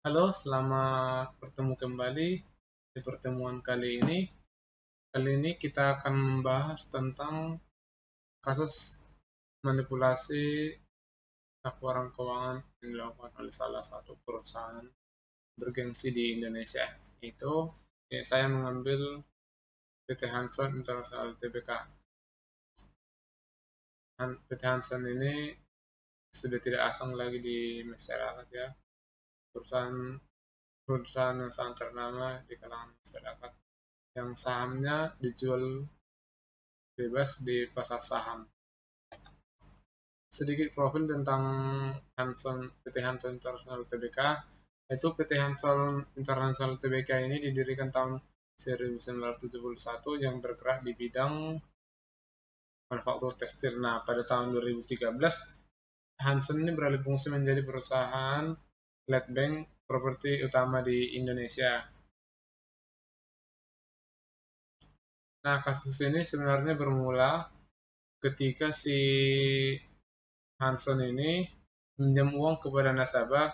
Halo, selamat bertemu kembali di pertemuan kali ini. Kali ini kita akan membahas tentang kasus manipulasi laporan keuangan yang dilakukan oleh salah satu perusahaan bergengsi di Indonesia. Saya mengambil PT Hanson International Tbk. PT Hanson ini sudah tidak asing lagi di masyarakat ya. Perusahaan perusahaan yang sangat ternama di kalangan masyarakat yang sahamnya dijual bebas di pasar saham. Sedikit profil tentang PT Hanson International Tbk, yaitu PT Hanson International Tbk ini didirikan tahun 1971 yang bergerak di bidang manufaktur tekstil. Nah, pada tahun 2013, Hanson ini beralih fungsi menjadi perusahaan lead bank properti utama di Indonesia. Nah, kasus ini sebenarnya bermula ketika si Hanson ini pinjam uang kepada nasabah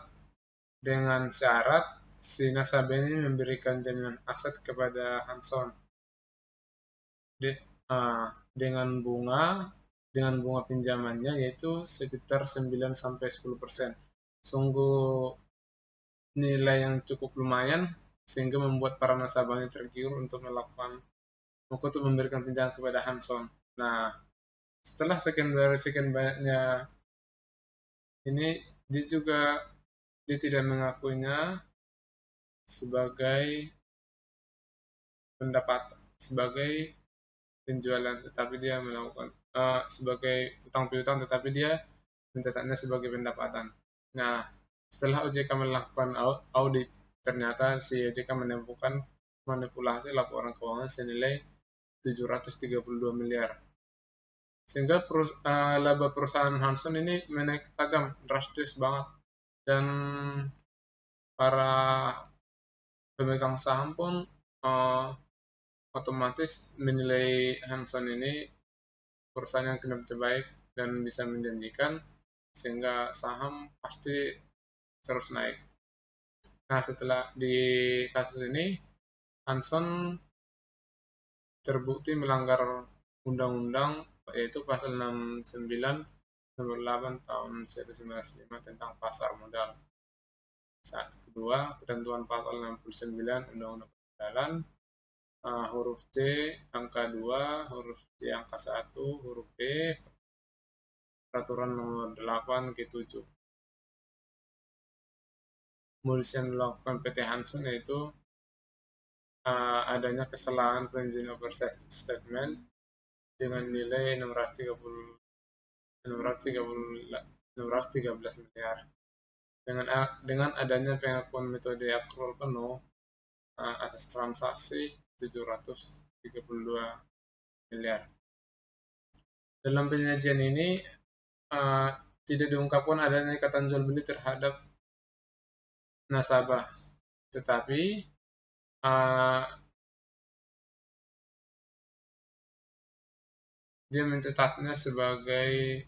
dengan syarat si nasabah ini memberikan jaminan aset kepada Hanson De- uh, dengan bunga pinjamannya yaitu sekitar 9 sampai 10%. Sungguh nilai yang cukup lumayan sehingga membuat para nasabahnya tergiur untuk memberikan pinjaman kepada Hanson. Nah, setelah sekian banyaknya ini dia tidak mengakuinya sebagai sebagai penjualan, tetapi dia melakukan sebagai utang piutang, tetapi dia mencatatnya sebagai pendapatan. Nah, setelah OJK melakukan audit, ternyata si OJK menemukan manipulasi laporan keuangan senilai 732 miliar. Sehingga laba perusahaan Hanson ini menaik tajam, drastis banget. Dan para pemegang saham pun uh, otomatis menilai Hanson ini perusahaan yang kinerja baik dan bisa menjanjikan, sehingga saham pasti terus naik. Nah, setelah di kasus ini, Hanson terbukti melanggar undang-undang yaitu pasal 69 nomor 8 tahun 1995 tentang pasar modal. Kedua, ketentuan pasal 69 Undang-Undang Permodalan, huruf C angka 2, huruf C angka 1, huruf B, peraturan nomor 8 G7. Modus yang dilakukan PT Hanson yaitu adanya kesalahan penjualan oversight statement dengan nilai 613 miliar. Dengan adanya pengakuan metode accrual penuh atas transaksi 732 miliar. Dalam penyajian ini tidak diungkapkan adanya ikatan jual beli terhadap nasabah, tetapi dia mencatatnya sebagai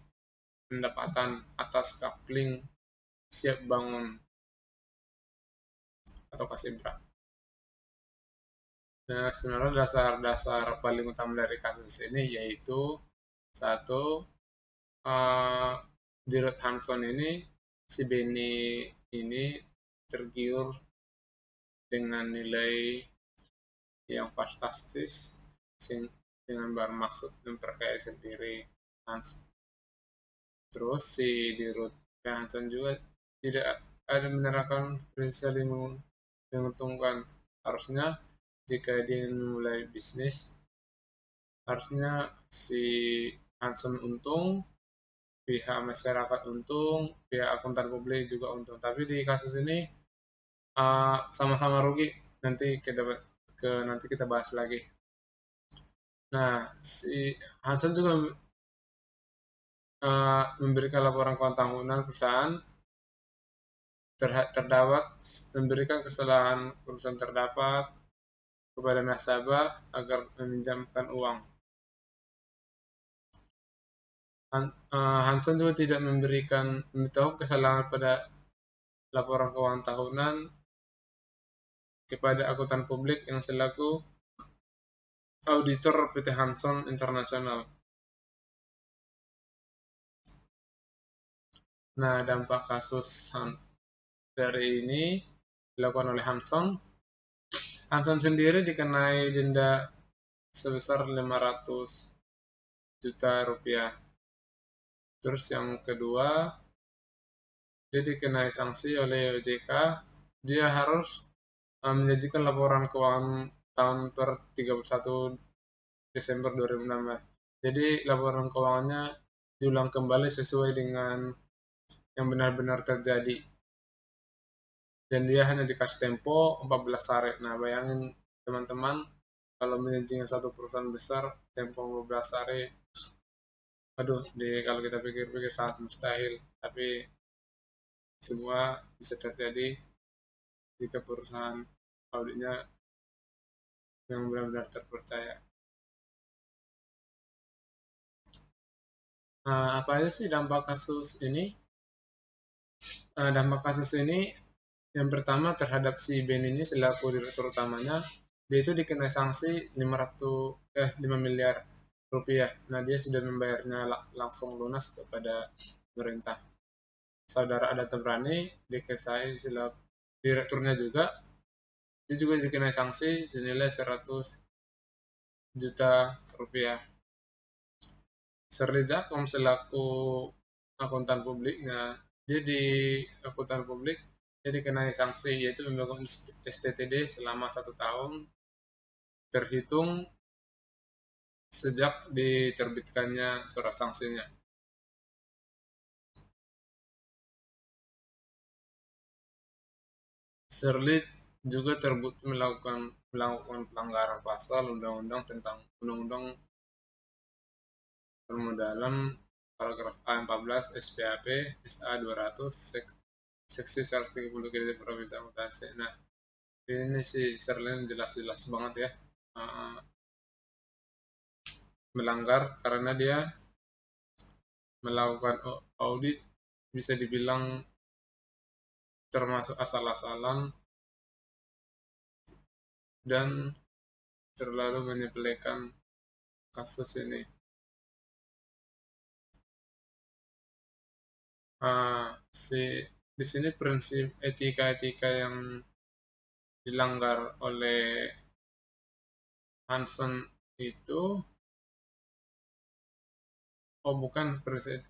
pendapatan atas coupling siap bangun atau kasibra. Nah, sebenarnya dasar-dasar paling utama dari kasus ini yaitu satu, Dirut Hanson ini, si Benny ini tergiur dengan nilai yang fantastis dengan bermaksud memperkaya sendiri Hanson. Terus si Dirut Hanson juga tidak ada menerapkan prinsip saling menguntungkan. Harusnya jika dia memulai bisnis, harusnya si Hanson untung, pihak masyarakat untung, pihak akuntan publik juga untung. Tapi di kasus ini sama-sama rugi. Nanti kita bahas lagi. Nah, si Hanson juga memberikan laporan keuangan tahunan perusahaan memberikan kesalahan perusahaan terdapat kepada nasabah agar meminjamkan uang. Hanson juga tidak memberitahu kesalahan pada laporan keuangan tahunan kepada akuntan publik yang selaku auditor PT Hanson Internasional. Nah, dampak kasus dari ini dilakukan oleh Hanson. Hanson sendiri dikenai denda sebesar 500 juta rupiah. Terus yang kedua, dia dikenai sanksi oleh OJK. Dia harus menyajikan laporan keuangan tahun per 31 Desember 2016. Jadi laporan keuangannya diulang kembali sesuai dengan yang benar-benar terjadi. Dan dia hanya dikasih tempo 14 hari. Nah, bayangin teman-teman, kalau menyajikan satu perusahaan besar, tempo 14 hari, aduh, kalau kita pikir-pikir sangat mustahil. Tapi semua bisa terjadi jika perusahaan auditnya yang benar-benar terpercaya. Nah, apa aja sih dampak kasus ini? Dampak kasus ini yang pertama terhadap si Ben ini selaku direktur utamanya, dia itu dikenai sanksi 5 miliar rupiah. Nah, dia sudah membayarnya langsung lunas kepada pemerintah. Saudara Ada Tebrani dikesai selaku direkturnya juga, dia juga dikenai sanksi senilai 100 juta rupiah. Shirley Jacob selaku akuntan publiknya, dia di akuntan publik dia dikenai sanksi yaitu membangun STTD selama 1 tahun terhitung sejak diterbitkannya surat sanksinya. Shirley juga terbukti melakukan pelanggaran pasal undang-undang tentang undang-undang permodalan paragraf A14 SPAP SA 200 seksi 130 kredit provinsi akuntansi. Nah, ini sih Shirley jelas-jelas banget ya melanggar karena dia melakukan audit bisa dibilang termasuk asal-asalan dan terlalu menyepelekan kasus ini. Di sini prinsip etika-etika yang dilanggar oleh Hanson itu, bukan prinsip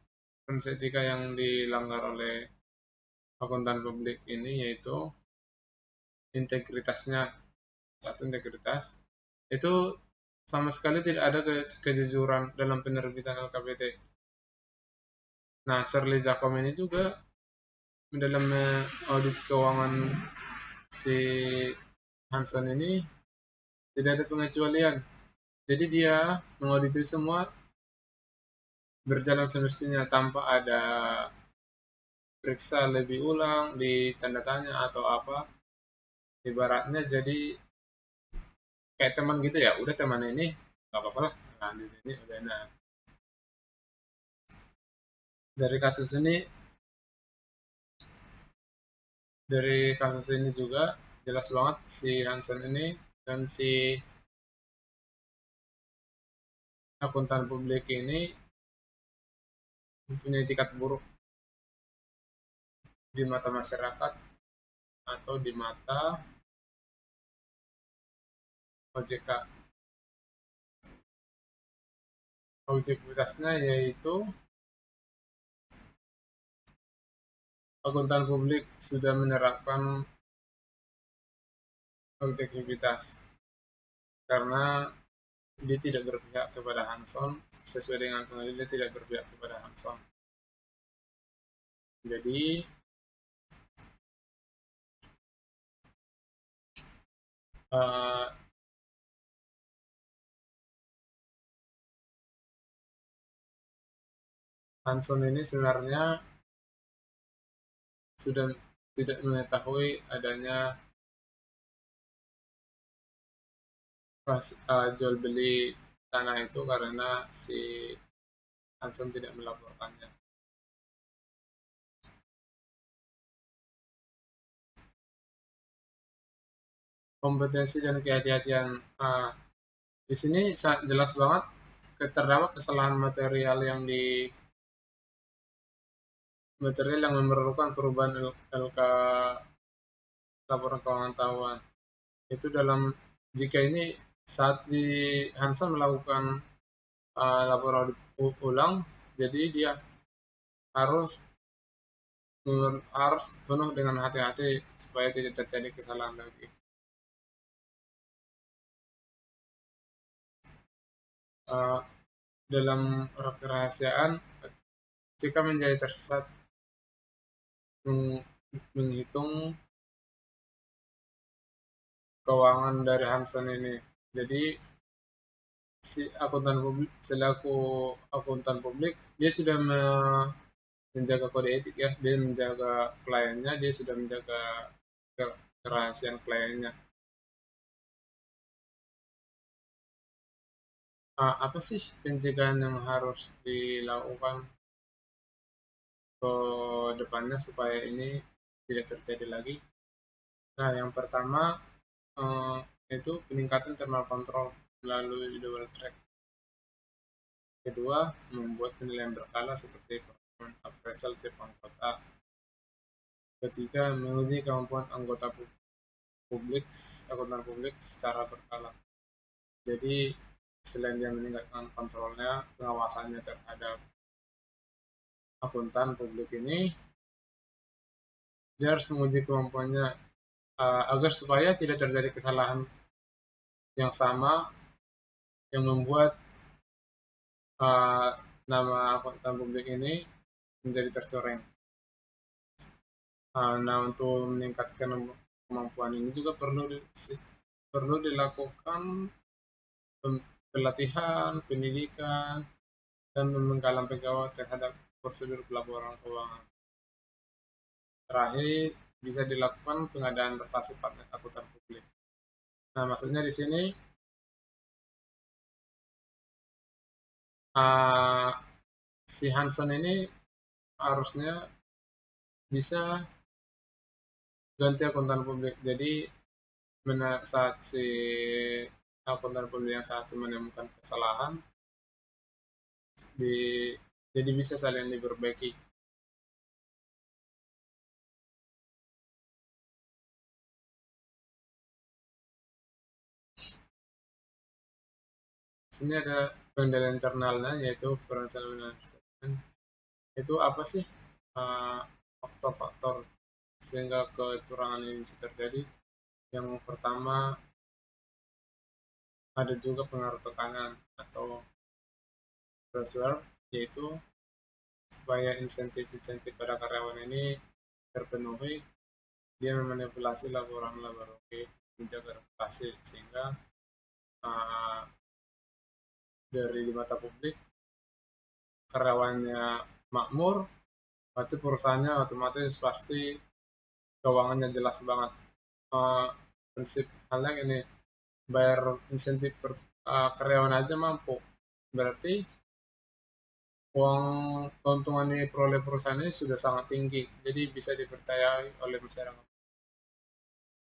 etika yang dilanggar oleh akuntan publik ini, yaitu integritasnya. Satu, integritas itu sama sekali tidak ada kejujuran dalam penerbitan LKPT. Nah, Shirley Jacob ini juga dalam audit keuangan si Hanson ini tidak ada pengecualian. Jadi dia mengauditi semua berjalan semestinya tanpa ada periksa lebih ulang, ditanda tanya atau apa. Ibaratnya jadi kayak teman gitu ya, udah teman ini nggak apa-apa lah, lanjut ini udah. Nah, dari kasus ini juga jelas banget si Hanson ini dan si akuntan publik ini mempunyai etikat buruk di mata masyarakat atau di mata OJK. Objektivitasnya yaitu akuntan publik sudah menerapkan objektivitas karena dia tidak berpihak kepada Hanson sesuai dengan pengadilan, dia tidak berpihak kepada Hanson. Jadi Hanson ini sebenarnya sudah tidak mengetahui adanya jual beli tanah itu karena si Hanson tidak melaporkannya. kompetensi dan kehati-hatian. Di sini jelas banget terdapat kesalahan material yang memerlukan perubahan LK laporan keuangan tahunan. Itu jika ini saat di Hanson melakukan laporan ulang, jadi dia harus penuh dengan hati-hati supaya tidak terjadi kesalahan lagi. Dalam kerahasiaan, jika menjadi tersesat menghitung keuangan dari Hanson ini. Jadi selaku akuntan publik, dia sudah menjaga kode etik ya, dia menjaga kliennya, dia sudah menjaga kerahasiaan kliennya. Apa sih pencegahan yang harus dilakukan ke depannya supaya ini tidak terjadi lagi? Nah, yang pertama itu peningkatan thermal control melalui double track. Kedua, membuat penilaian berkala seperti performance appraisal tiap anggota. Ketiga, menguji kemampuan akuntan publik secara berkala. Jadi, selain dia meningkatkan kontrolnya, pengawasannya terhadap akuntan publik ini, dia harus menguji kemampuannya agar supaya tidak terjadi kesalahan yang sama yang membuat nama akuntan publik ini menjadi tercoreng. Nah, untuk meningkatkan kemampuan ini juga perlu dilakukan pelatihan, pendidikan, dan pembekalan pegawai terhadap prosedur pelaporan keuangan. Terakhir, bisa dilakukan pengadaan rotasi partner akuntan publik. Nah, maksudnya di sini si Hanson ini harusnya bisa ganti akuntan publik. Jadi saat si akuntan publik yang satu menemukan kesalahan, jadi bisa saling diperbaiki. Sini ada pengendalian internalnya, yaitu financial management. Itu apa sih faktor-faktor sehingga kecurangan ini bisa terjadi? Yang pertama, ada juga pengaruh tekanan atau pressure, yaitu supaya insentif-insentif pada karyawan ini terpenuhi, dia memanipulasi laporan menjaga reputasi sehingga dari mata publik karyawannya makmur, berarti perusahaannya otomatis pasti keuangannya jelas banget. Prinsip halnya ini, bayar insentif karyawan aja mampu, berarti uang keuntungan yang diperoleh perusahaan ini sudah sangat tinggi, jadi bisa dipercayai oleh masyarakat.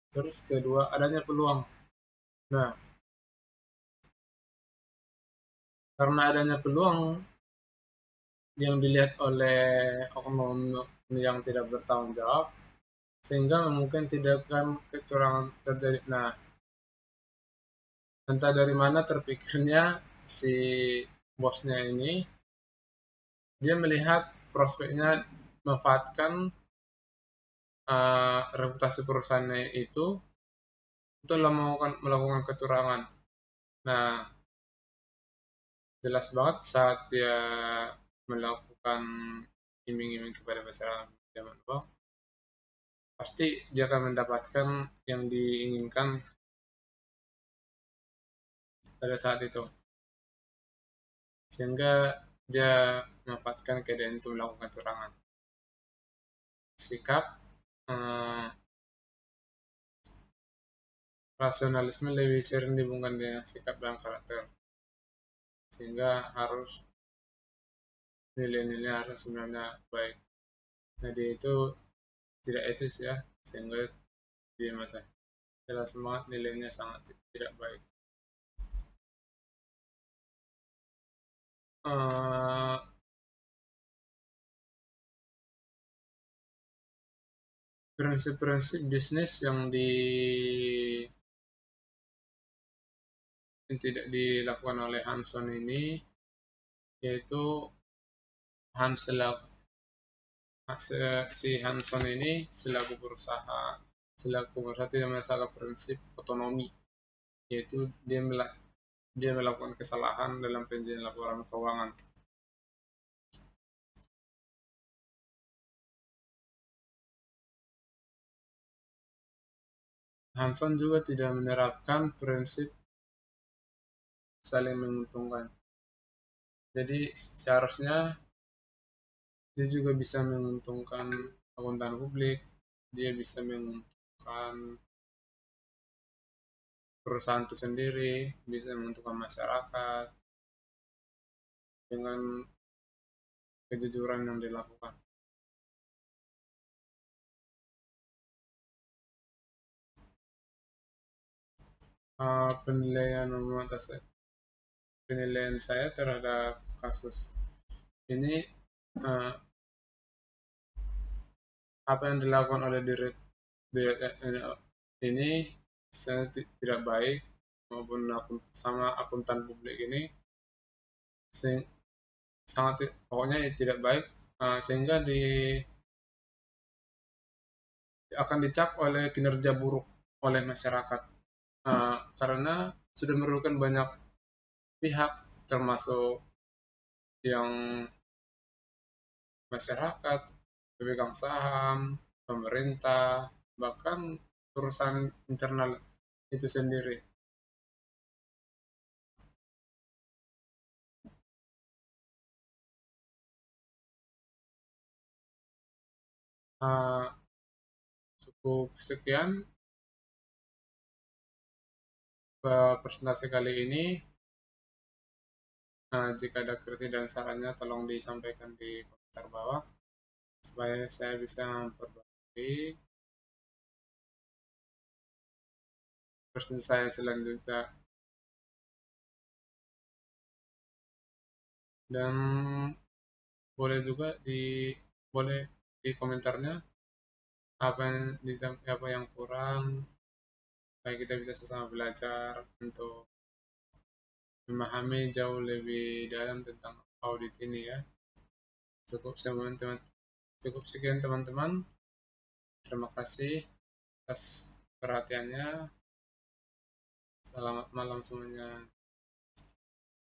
Terus kedua, adanya peluang. Nah, karena adanya peluang yang dilihat oleh oknum yang tidak bertanggung jawab, sehingga mungkin tidak akan kecurangan terjadi. Nah, entah dari mana terpikirnya si bosnya ini, dia melihat prospeknya memanfaatkan reputasi perusahaannya itu untuk melakukan kecurangan. Nah, jelas banget saat dia melakukan iming-iming kepada masyarakat zaman uang, pasti dia akan mendapatkan yang diinginkan pada saat itu. Sehingga dia memanfaatkan keadaan itu melakukan kecurangan. Sikap rasionalisme lebih sering dihubungkan dengan sikap dan karakter, sehingga harus nilai-nilai harus sebenarnya baik. Jadi itu tidak etis ya, sehingga di mata jelas semangat nilainya sangat tidak baik. Prinsip-prinsip bisnis yang tidak dilakukan oleh Hanson ini, yaitu si Hanson ini selaku berusaha tidak merasakan prinsip otonomi, yaitu dia melakukan kesalahan dalam penyajian laporan keuangan. Hanson juga tidak menerapkan prinsip saling menguntungkan. Jadi seharusnya dia juga bisa menguntungkan akuntan publik, dia bisa menguntungkan perusahaan itu sendiri, bisa menguntungkan masyarakat dengan kejujuran yang dilakukan. Penilaian saya terhadap kasus ini, apa yang dilakukan oleh ini tidak baik, maupun sama akuntan publik ini sangat pokoknya tidak baik, sehingga akan dicap oleh kinerja buruk oleh masyarakat, karena sudah merugikan banyak pihak, termasuk yang masyarakat, pemegang saham, pemerintah, bahkan urusan internal itu sendiri. Cukup sekian presentasi kali ini. Jika ada kritik dan sarannya, tolong disampaikan di komentar bawah supaya saya bisa memperbaiki presentasi saya selanjutnya. Dan boleh juga di komentarnya apa yang kurang, supaya kita bisa sama sama belajar untuk memahami jauh lebih dalam tentang audit ini ya. Cukup sekian teman-teman. Terima kasih atas perhatiannya. Selamat malam semuanya.